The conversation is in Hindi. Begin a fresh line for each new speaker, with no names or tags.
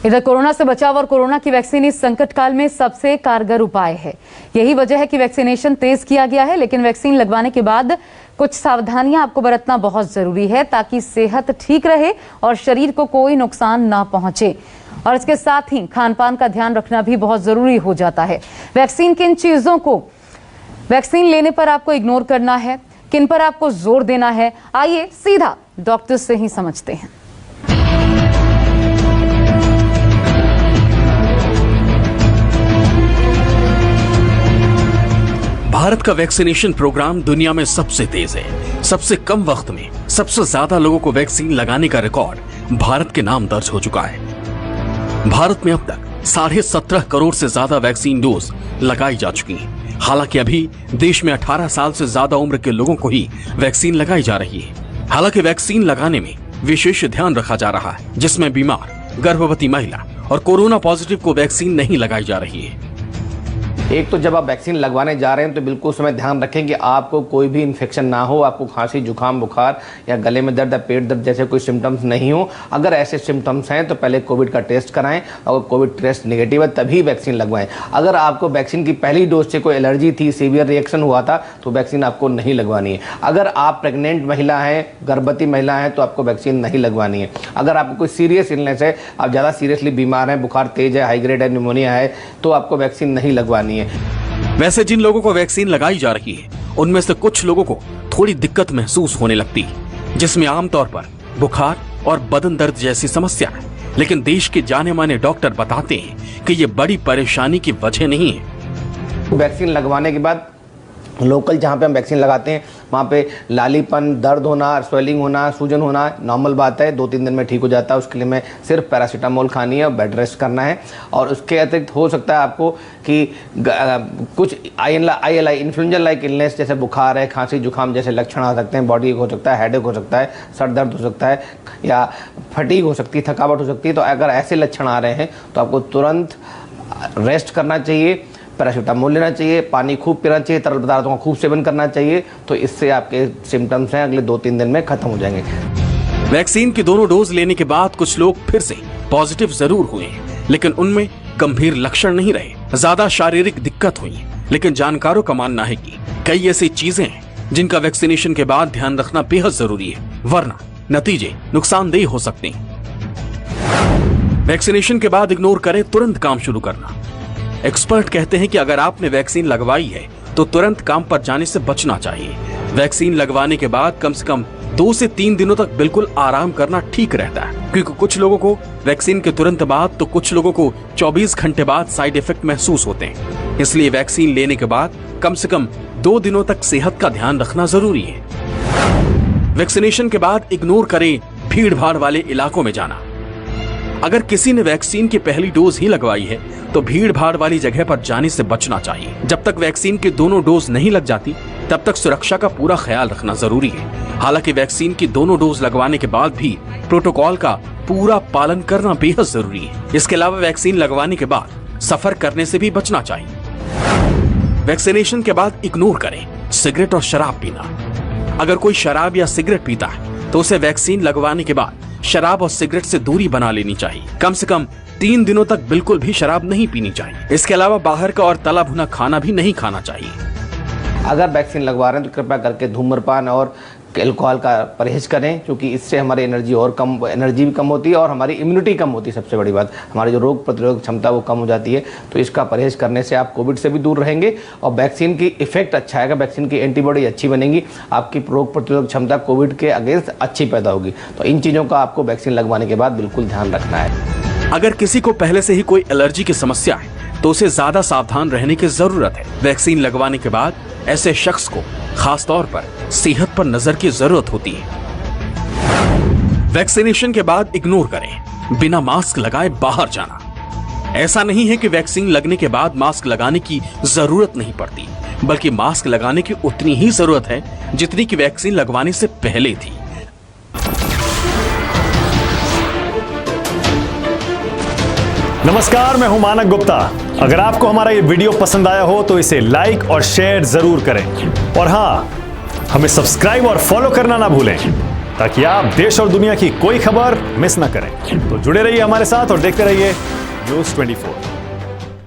इधर कोरोना से बचाव और कोरोना की वैक्सीन इस संकट काल में सबसे कारगर उपाय है। यही वजह है कि वैक्सीनेशन तेज किया गया है, लेकिन वैक्सीन लगवाने के बाद कुछ सावधानियां आपको बरतना बहुत जरूरी है ताकि सेहत ठीक रहे और शरीर को कोई नुकसान ना पहुंचे। और इसके साथ ही खान पान का ध्यान रखना भी बहुत जरूरी हो जाता है। वैक्सीन किन चीजों को वैक्सीन लेने पर आपको इग्नोर करना है, किन पर आपको जोर देना है, आइए सीधा डॉक्टर से ही समझते हैं।
भारत का वैक्सीनेशन प्रोग्राम दुनिया में सबसे तेज है। सबसे कम वक्त में सबसे ज्यादा लोगों को वैक्सीन लगाने का रिकॉर्ड भारत के नाम दर्ज हो चुका है। भारत में अब तक 17.5 करोड़ से ज्यादा वैक्सीन डोज लगाई जा चुकी हैं। हालांकि अभी देश में 18 साल से ज्यादा उम्र के लोगों को ही वैक्सीन लगाई जा रही है। हालांकि वैक्सीन लगाने में विशेष ध्यान रखा जा रहा है, जिसमें बीमार, गर्भवती महिला और कोरोना पॉजिटिव को वैक्सीन नहीं लगाई जा रही है।
एक तो जब आप वैक्सीन लगवाने जा रहे हैं तो बिल्कुल समय ध्यान रखें कि आपको कोई भी इन्फेक्शन ना हो, आपको खांसी, जुकाम, बुखार या गले में दर्द या पेट दर्द जैसे कोई सिम्टम्स नहीं हो। अगर ऐसे सिम्टम्स हैं तो पहले कोविड का टेस्ट कराएं, अगर कोविड टेस्ट नेगेटिव है तभी वैक्सीन लगवाएं। अगर आपको वैक्सीन की पहली डोज से कोई एलर्जी थी, सीवियर रिएक्शन हुआ था, तो वैक्सीन आपको नहीं लगवानी है। अगर आप प्रेग्नेंट महिला हैं, गर्भवती महिला हैं, तो आपको वैक्सीन नहीं लगवानी है। अगर आपको कोई सीरियस इलनेस है, आप ज़्यादा सीरियसली बीमार हैं, बुखार तेज है, हाई ग्रेड है, निमोनिया है, तो आपको वैक्सीन नहीं लगवानी है।
वैसे जिन लोगों को वैक्सीन लगाई जा रही है उनमें से कुछ लोगों को थोड़ी दिक्कत महसूस होने लगती है, जिसमें आमतौर पर बुखार और बदन दर्द जैसी समस्या है। लेकिन देश के जाने माने डॉक्टर बताते हैं कि ये बड़ी परेशानी की वजह नहीं है।
वैक्सीन लगवाने के बाद लोकल जहाँ पे हम वैक्सीन लगाते हैं वहाँ पे लालीपन, दर्द होना, स्वेलिंग होना, सूजन होना नॉर्मल बात है, 2-3 दिन में ठीक हो जाता है। उसके लिए मैं सिर्फ पैरासीटामोल खानी है और बेड रेस्ट करना है। और उसके अतिरिक्त हो सकता है आपको कि कुछ ILI इन्फ्लुएंजा लाइक इलनेस जैसे बुखार है, खांसी, जुकाम जैसे लक्षण आ सकते हैं। बॉडी एक हो सकता है, हेडेक हो सकता है, सर दर्द हो सकता है या फटीग हो सकती है, थकावट हो सकती है। तो अगर ऐसे लक्षण आ रहे हैं तो आपको तुरंत रेस्ट करना चाहिए, पैरासीटामोल लेना चाहिए, पानी खूब पीना चाहिए, तरल पदार्थों का खूब सेवन करना चाहिए। तो इससे आपके सिम्टम्स हैं अगले 2-3 दिन में खत्म हो जाएंगे।
वैक्सीन की दोनों डोज लेने के बाद कुछ लोग फिर से पॉजिटिव जरूर हुए हैं, लेकिन उनमें गंभीर लक्षण नहीं रहे। ज्यादा शारीरिक दिक्कत हुई, लेकिन जानकारों का मानना है कि कई ऐसी चीजें हैं जिनका वैक्सीनेशन के बाद ध्यान रखना बेहद जरूरी है, वरना नतीजे नुकसानदेह हो सकते हैं। वैक्सीनेशन के बाद इग्नोर करें तुरंत काम शुरू करना। एक्सपर्ट कहते हैं कि अगर आपने वैक्सीन लगवाई है तो तुरंत काम पर जाने से बचना चाहिए। वैक्सीन लगवाने के बाद कम से कम 2 से 3 दिनों तक बिल्कुल आराम करना ठीक रहता है, क्योंकि कुछ लोगों को वैक्सीन के तुरंत बाद तो कुछ लोगों को 24 घंटे बाद साइड इफेक्ट महसूस होते हैं। इसलिए वैक्सीन लेने के बाद कम से कम 2 दिनों तक सेहत का ध्यान रखना जरूरी है। वैक्सीनेशन के बाद इग्नोर करें भीड़ भाड़ वाले इलाकों में जाना। अगर किसी ने वैक्सीन की पहली डोज ही लगवाई है तो भीड़ भाड़ वाली जगह पर जाने से बचना चाहिए। जब तक वैक्सीन की दोनों डोज नहीं लग जाती तब तक सुरक्षा का पूरा ख्याल रखना जरूरी है। हालांकि वैक्सीन की दोनों डोज लगवाने के बाद भी प्रोटोकॉल का पूरा पालन करना बेहद जरूरी है। इसके अलावा वैक्सीन लगवाने के बाद सफर करने से भी बचना चाहिए। वैक्सीनेशन के बाद इग्नोर करें सिगरेट और शराब पीना। अगर कोई शराब या सिगरेट पीता है तो उसे वैक्सीन लगवाने के बाद शराब और सिगरेट से दूरी बना लेनी चाहिए। कम से कम 3 दिनों तक बिल्कुल भी शराब नहीं पीनी चाहिए। इसके अलावा बाहर का और तला भुना खाना भी नहीं खाना चाहिए।
अगर वैक्सीन लगवा रहे हैं तो कृपया करके धूम्रपान और अल्कोहल का परहेज करें, क्योंकि इससे हमारी एनर्जी भी कम होती है और हमारी इम्यूनिटी कम होती है। सबसे बड़ी बात, हमारी जो रोग प्रतिरोधक क्षमता वो कम हो जाती है। तो इसका परहेज करने से आप कोविड से भी दूर रहेंगे और वैक्सीन की इफेक्ट अच्छा आएगा, वैक्सीन की एंटीबॉडी अच्छी बनेगी, आपकी रोग प्रतिरोधक क्षमता कोविड के अगेंस्ट अच्छी पैदा होगी। तो इन चीज़ों का आपको वैक्सीन लगवाने के बाद बिल्कुल ध्यान रखना है।
अगर किसी को पहले से ही कोई एलर्जी की समस्या है तो उसे ज्यादा सावधान रहने की जरूरत है। वैक्सीन लगवाने के बाद ऐसे शख्स को खास तौर पर सेहत पर नजर की जरूरत होती है। वैक्सीनेशन के बाद इग्नोर करें बिना मास्क लगाए बाहर जाना। ऐसा नहीं है कि वैक्सीन लगने के बाद मास्क लगाने की जरूरत नहीं पड़ती, बल्कि मास्क लगाने की उतनी ही जरूरत है जितनी कि वैक्सीन लगवाने से पहले थी।
नमस्कार, मैं हूं मानक गुप्ता। अगर आपको हमारा ये वीडियो पसंद आया हो तो इसे लाइक और शेयर जरूर करें और हां, हमें सब्सक्राइब और फॉलो करना ना भूलें ताकि आप देश और दुनिया की कोई खबर मिस ना करें। तो जुड़े रहिए हमारे साथ और देखते रहिए न्यूज़ 24।